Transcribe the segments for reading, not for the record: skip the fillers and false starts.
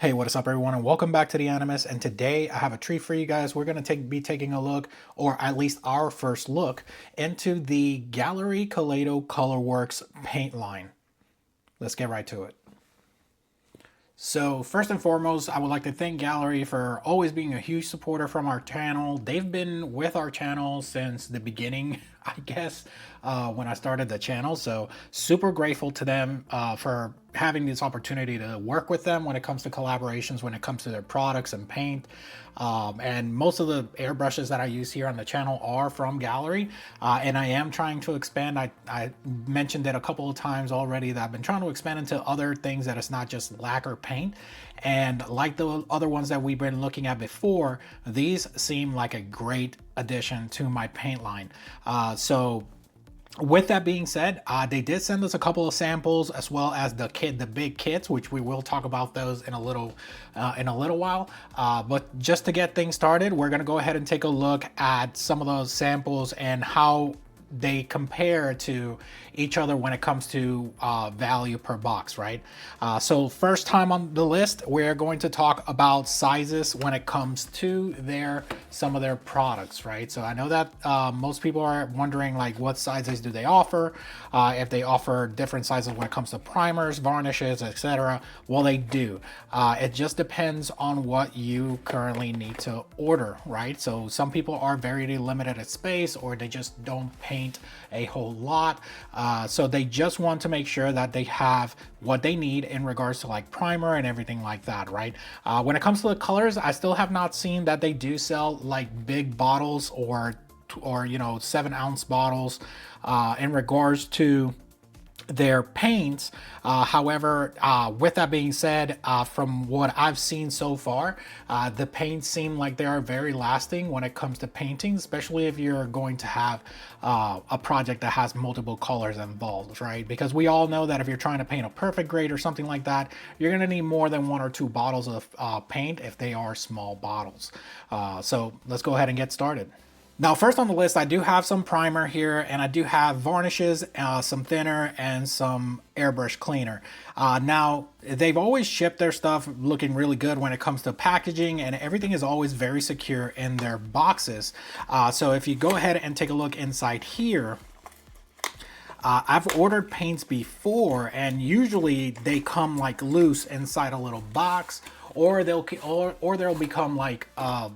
Hey, what is up everyone, and welcome back to The Animus. And today I have a treat for you guys. We're going to be taking a look, or at least our first look, into the Gaahleri Kaleido Colorworks paint line. Let's get right to it. So first and foremost, I would like to thank Gaahleri for always being a huge supporter from our channel. They've been with our channel since the beginning, I guess, when I started the channel. So super grateful to them for having this opportunity to work with them when it comes to collaborations, when it comes to their products and paint. And most of the airbrushes that I use here on the channel are from Gaahleri, and I am trying to expand. I mentioned it a couple of times already that I've been trying to expand into other things that it's not just lacquer paint. And like the other ones that we've been looking at before, these seem like a great addition to my paint line. So with that being said, they did send us a couple of samples as well as the big kits, which we will talk about those in a little while. But just to get things started, we're going to go ahead and take a look at some of those samples and how they compare to each other when it comes to value per box, right? So first time on the list, we're going to talk about sizes when it comes to some of their products, right? So I know that most people are wondering, like, what sizes do they offer, if they offer different sizes when it comes to primers, varnishes, etc. Well, they do. It just depends on what you currently need to order, right? So some people are very limited at space, or they just don't paint a whole lot, so they just want to make sure that they have what they need in regards to like primer and everything like that, right? When it comes to the colors, I still have not seen that they do sell like big bottles or 7-ounce bottles in regards to their paints. However, with that being said, from what I've seen so far, the paints seem like they are very lasting when it comes to painting, especially if you're going to have a project that has multiple colors involved, right? Because we all know that if you're trying to paint a perfect grade or something like that, you're going to need more than 1 or 2 bottles of paint if they are small bottles. So let's go ahead and get started. Now, first on the list, I do have some primer here, and I do have varnishes, some thinner, and some airbrush cleaner. Now, they've always shipped their stuff looking really good when it comes to packaging, and everything is always very secure in their boxes. So if you go ahead and take a look inside here, I've ordered paints before, and usually they come like loose inside a little box, or they'll become like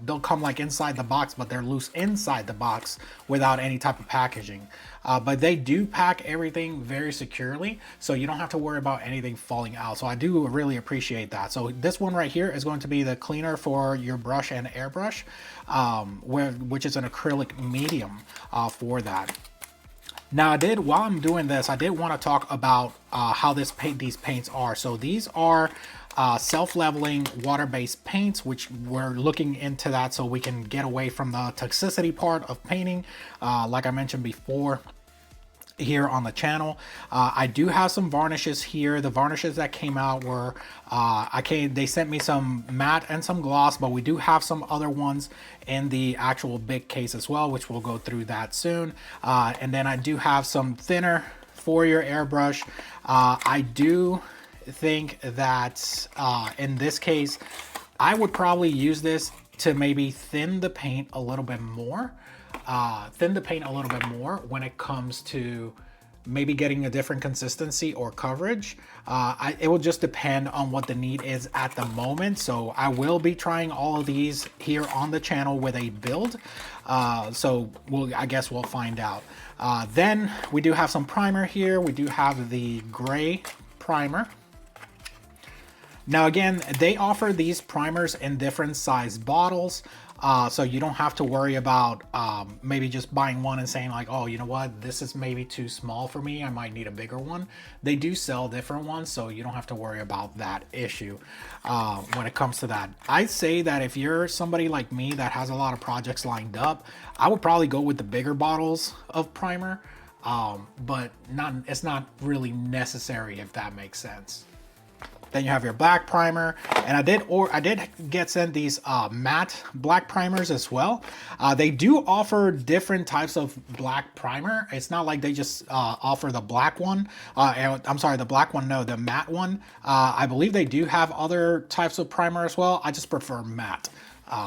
they'll come like inside the box, but they're loose inside the box without any type of packaging. But they do pack everything very securely, so you don't have to worry about anything falling out. So I do really appreciate that. So this one right here is going to be the cleaner for your brush and airbrush, which is an acrylic medium for that. Now, while I'm doing this, I did want to talk about how these paints are. So these are self-leveling water-based paints, which we're looking into that so we can get away from the toxicity part of painting, like I mentioned before here on the channel. I do have some varnishes here. The varnishes that came out were they sent me some matte and some gloss, but we do have some other ones in the actual big case as well, which we'll go through that soon. And then I do have some thinner for your airbrush. I do think that in this case, I would probably use this to maybe thin the paint a little bit more. When it comes to maybe getting a different consistency or coverage. It will just depend on what the need is at the moment. So I will be trying all of these here on the channel with a build. So I guess we'll find out. Then we do have some primer here. We do have the gray primer. Now, again, they offer these primers in different size bottles. So you don't have to worry about maybe just buying one and saying like, oh, you know what, this is maybe too small for me, I might need a bigger one. They do sell different ones, so you don't have to worry about that issue when it comes to that. I'd say that if you're somebody like me that has a lot of projects lined up, I would probably go with the bigger bottles of primer, but it's not really necessary, if that makes sense. Then you have your black primer, and I did get sent these matte black primers as well. They do offer different types of black primer. It's not like they just offer the black one. I'm sorry, the black one, no, the matte one. I believe they do have other types of primer as well. I just prefer matte.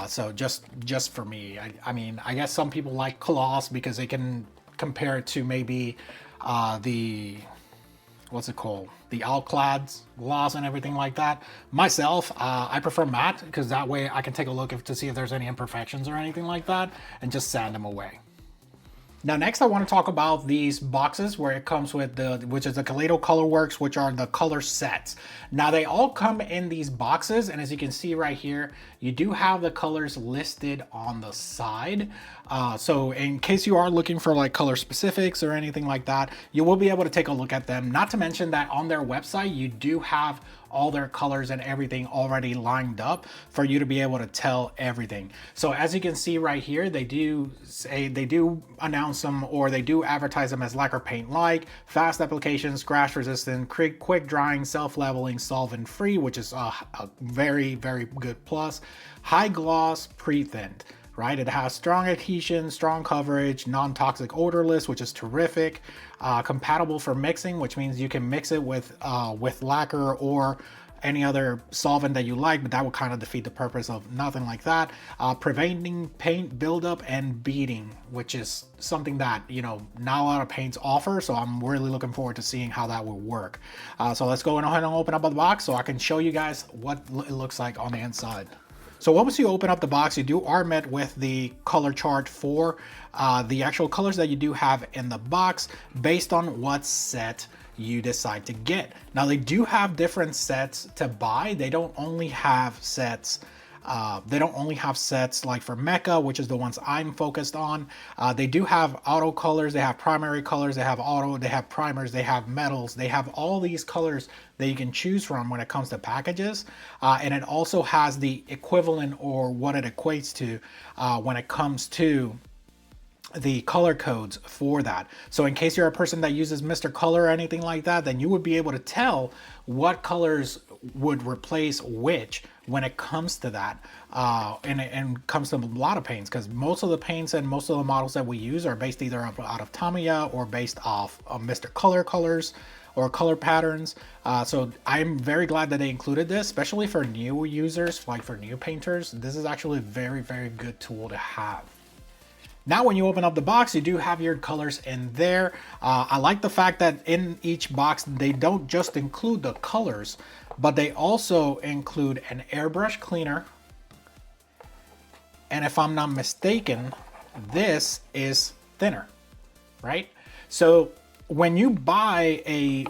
So just for me, I mean, I guess some people like gloss because they can compare it to maybe the, what's it called? The Alclad's gloss and everything like that. Myself, I prefer matte because that way I can take a look to see if there's any imperfections or anything like that and just sand them away. Now, next I want to talk about these boxes where it comes with which is the Kaleido Colorworks, which are the color sets. Now, they all come in these boxes, and as you can see right here, you do have the colors listed on the side. So in case you are looking for like color specifics or anything like that, you will be able to take a look at them. Not to mention that on their website, you do have all their colors and everything already lined up for you to be able to tell everything. So as you can see right here, they do announce them, or they do advertise them as lacquer paint like, fast application, scratch resistant, quick drying, self-leveling, solvent free, which is a very, very good plus. High gloss, pre-thinned. Right, it has strong adhesion, strong coverage, non-toxic odorless, which is terrific. Compatible for mixing, which means you can mix it with lacquer or any other solvent that you like, but that would kind of defeat the purpose of nothing like that. Preventing paint buildup and beading, which is something that, you know, not a lot of paints offer, so I'm really looking forward to seeing how that will work. So let's go ahead and open up the box so I can show you guys what it looks like on the inside. So once you open up the box, you are met with the color chart for the actual colors that you do have in the box based on what set you decide to get. Now, they do have different sets to buy. They don't only have sets like for Mecha, which is the ones I'm focused on. They do have auto colors, they have primary colors, they have auto, they have primers, they have metals, they have all these colors that you can choose from when it comes to packages. And it also has the equivalent, or what it equates to when it comes to the color codes for that. So in case you're a person that uses Mr. Color or anything like that, then you would be able to tell what colors would replace which when it comes to that, and comes to a lot of paints, because most of the paints and most of the models that we use are based either out of Tamiya or based off of Mr. Color colors or color patterns. So I'm very glad that they included this, especially for new users, like for new painters. This is actually a very, very good tool to have. Now, when you open up the box, you do have your colors in there. I like the fact that in each box, they don't just include the colors, but they also include an airbrush cleaner. And if I'm not mistaken, this is thinner, right? So when you buy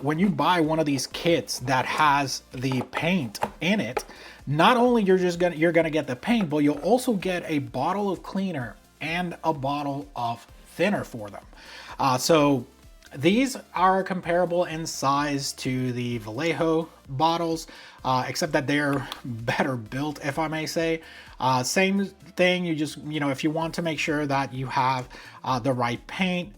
one of these kits that has the paint in it, not only you're gonna get the paint, but you'll also get a bottle of cleaner and a bottle of thinner for them. So these are comparable in size to the Vallejo bottles, except that they're better built, if I may say. Same thing, you know, if you want to make sure that you have the right paint,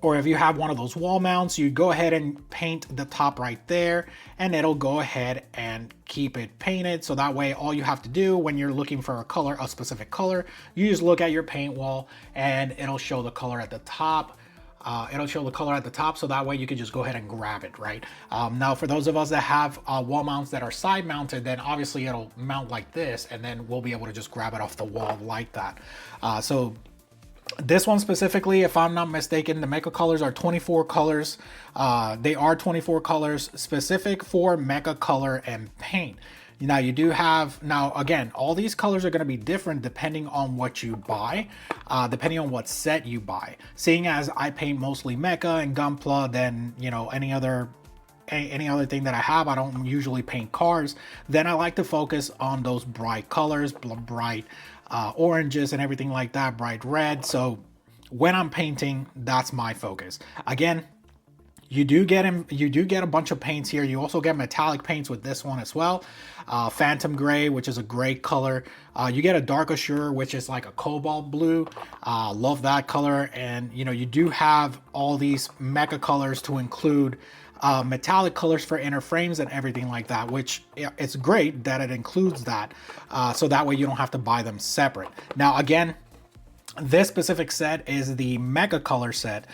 or if you have one of those wall mounts, you go ahead and paint the top right there, and it'll go ahead and keep it painted. So that way, all you have to do when you're looking for a color, a specific color, you just look at your paint wall and it'll show the color at the top. So that way you can just go ahead and grab it, right? Now, for those of us that have wall mounts that are side mounted, then obviously it'll mount like this, and then we'll be able to just grab it off the wall like that. So this one specifically, if I'm not mistaken, the Mecha colors are 24 colors. They are 24 colors specific for Mecha color and paint. Now you do have, now again, all these colors are going to be different depending on what you buy, depending on what set you buy. Seeing as I paint mostly Mecha and Gunpla, then, you know, any other thing that I have, I don't usually paint cars. Then I like to focus on those bright colors, bright oranges and everything like that, bright red. So when I'm painting, that's my focus. Again, you do get a bunch of paints here. You also get metallic paints with this one as well. Phantom Gray, which is a great color. You get a Dark Azure, which is like a cobalt blue. Love that color. And you know, you do have all these Mecha colors to include metallic colors for inner frames and everything like that, which it's great that it includes that. So that way you don't have to buy them separate. Now, again, this specific set is the Mega Color set,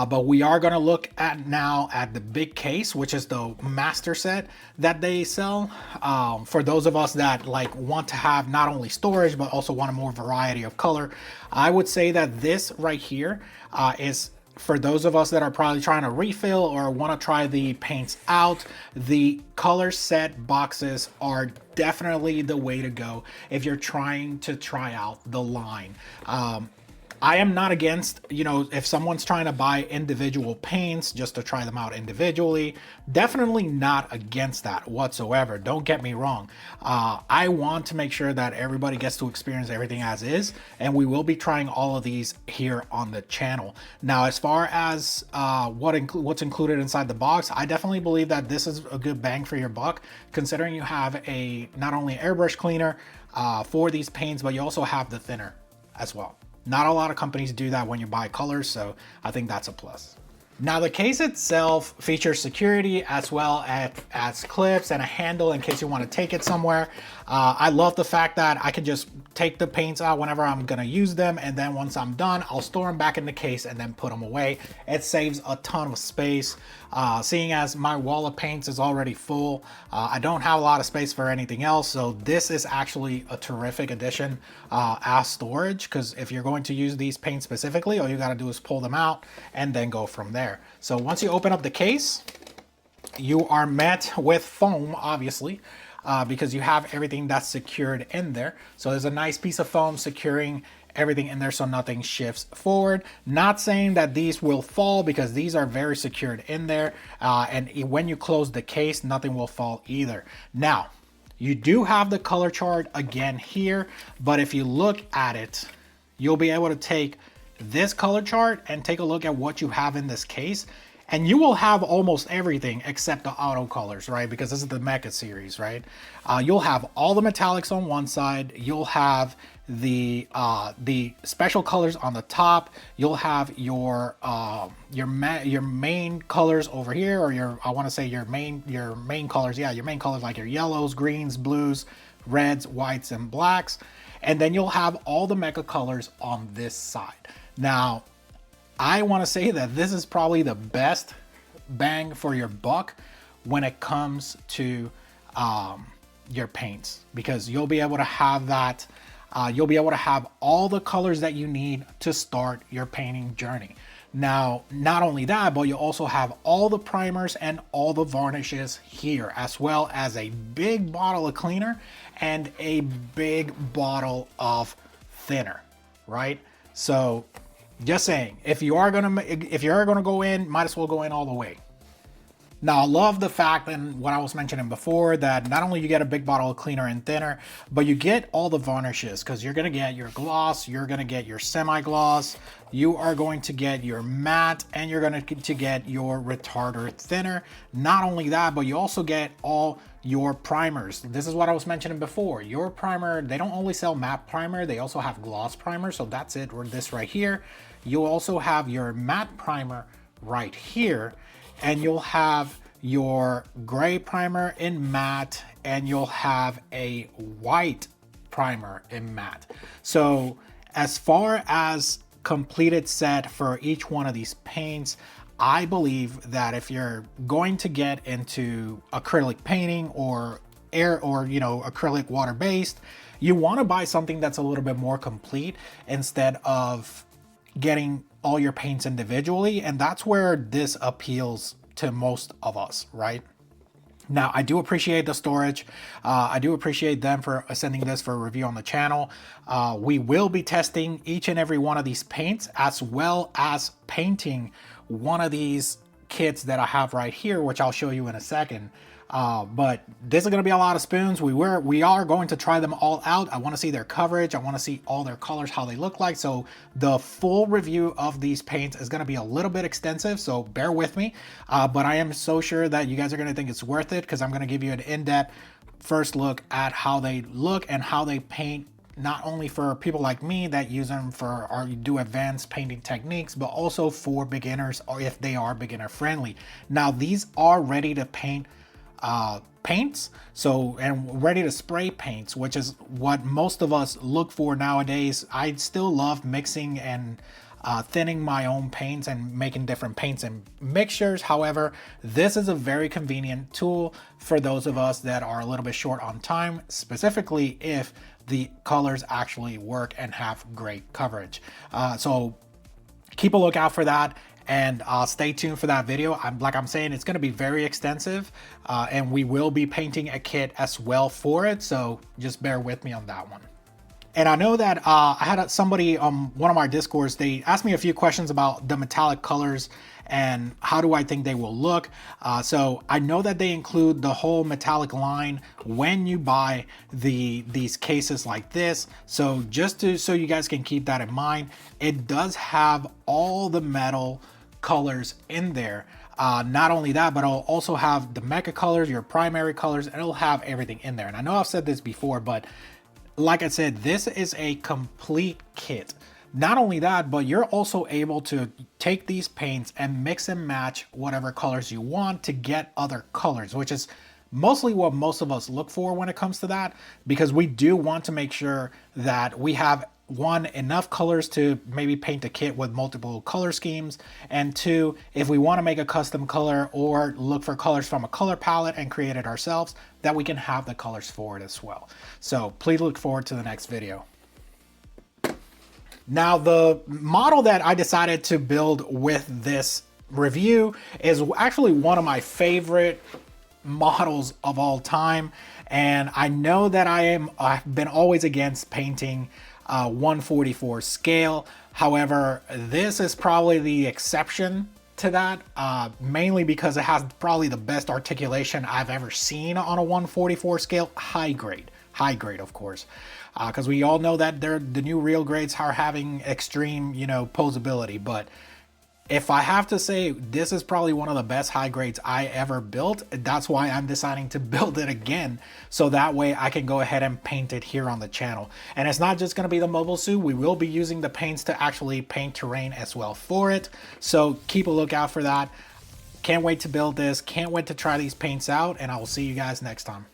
but we are going to look at now at the big case, which is the master set that they sell. For those of us that like want to have not only storage, but also want a more variety of color, I would say that this right here is for those of us that are probably trying to refill or want to try the paints out. The color set boxes are definitely the way to go if you're trying to try out the line. I am not against, you know, if someone's trying to buy individual paints just to try them out individually, definitely not against that whatsoever. Don't get me wrong. I want to make sure that everybody gets to experience everything as is, and we will be trying all of these here on the channel. Now, as far as what's included inside the box, I definitely believe that this is a good bang for your buck, considering you have a not only airbrush cleaner for these paints, but you also have the thinner as well. Not a lot of companies do that when you buy colors, so I think that's a plus. Now, the case itself features security as well as clips and a handle in case you want to take it somewhere. I love the fact that I can just take the paints out whenever I'm going to use them, and then once I'm done, I'll store them back in the case and then put them away. It saves a ton of space. Seeing as my wall of paints is already full, I don't have a lot of space for anything else, so this is actually a terrific addition as storage, because if you're going to use these paints specifically, all you got to do is pull them out and then go from there. So once you open up the case, you are met with foam, obviously, because you have everything that's secured in there. So there's a nice piece of foam securing everything in there so nothing shifts forward. Not saying that these will fall, because these are very secured in there, and when you close the case, nothing will fall either. Now, you do have the color chart again here, but if you look at it, you'll be able to take this color chart and take a look at what you have in this case, and you will have almost everything except the auto colors, right? Because this is the Mecha series, right? You'll have all the metallics on one side. You'll have the special colors on the top. You'll have your main colors over here, or your main colors. Yeah, your main colors like your yellows, greens, blues, reds, whites, and blacks. And then you'll have all the Mecha colors on this side. Now, I want to say that this is probably the best bang for your buck when it comes to your paints, because you'll be able to have that. You'll be able to have all the colors that you need to start your painting journey. Now, not only that, but you also have all the primers and all the varnishes here, as well as a big bottle of cleaner and a big bottle of thinner, right? So just saying, if you are gonna go in, might as well go in all the way. Now, I love the fact, and what I was mentioning before, that not only you get a big bottle of cleaner and thinner, but you get all the varnishes, because you're gonna get your gloss, you're gonna get your semi-gloss, you are going to get your matte, and you're going to get your retarder thinner. Not only that, but you also get all your primers. This is what I was mentioning before. Your primer, they don't only sell matte primer, they also have gloss primer, so that's it, or this right here. You'll also have your matte primer right here, and you'll have your gray primer in matte, and you'll have a white primer in matte. So as far as completed set for each one of these paints, I believe that if you're going to get into acrylic painting or acrylic water-based, you want to buy something that's a little bit more complete instead of getting all your paints individually, and that's where this appeals to most of us, right? Now, I do appreciate the storage. I do appreciate them for sending this for a review on the channel. We will be testing each and every one of these paints, as well as painting one of these kits that I have right here, which I'll show you in a second. But this is going to be a lot of spoons. We are going to try them all out. I want to see their coverage. I want to see all their colors, how they look like. So the full review of these paints is going to be a little bit extensive, so bear with me. But I am so sure that you guys are going to think it's worth it, because I'm going to give you an in-depth first look at how they look and how they paint not only for people like me that use them for or do advanced painting techniques, but also for beginners, or if they are beginner friendly. Now these are ready to paint paints, so, and ready to spray paints, which is what most of us look for nowadays. I still love mixing and thinning my own paints and making different paints and mixtures. However, this is a very convenient tool for those of us that are a little bit short on time, specifically if the colors actually work and have great coverage. So keep a lookout for that, and stay tuned for that video. Like I'm saying, it's going to be very extensive, and we will be painting a kit as well for it, so just bear with me on that one. And I know that I had somebody on one of my discords, they asked me a few questions about the metallic colors and how do I think they will look. So I know that they include the whole metallic line when you buy these cases like this. So just so you guys can keep that in mind, it does have all the metal colors in there. Not only that, but it'll also have the mecha colors, your primary colors, and it'll have everything in there. And I know I've said this before, but like I said, this is a complete kit. Not only that, but you're also able to take these paints and mix and match whatever colors you want to get other colors, which is mostly what most of us look for when it comes to that, because we do want to make sure that we have, one, enough colors to maybe paint a kit with multiple color schemes, and two, if we want to make a custom color or look for colors from a color palette and create it ourselves, that we can have the colors for it as well. So please look forward to the next video. Now, the model that I decided to build with this review is actually one of my favorite models of all time, and I know that I've been always against painting 1/44 scale. However, this is probably the exception to that, mainly because it has probably the best articulation I've ever seen on a 1/44 scale. High grade, of course, because we all know that the new real grades are having extreme, posability. But if I have to say, this is probably one of the best high grades I ever built. That's why I'm deciding to build it again, so that way I can go ahead and paint it here on the channel. And it's not just going to be the mobile suit. We will be using the paints to actually paint terrain as well for it. So keep a lookout for that. Can't wait to build this. Can't wait to try these paints out, and I will see you guys next time.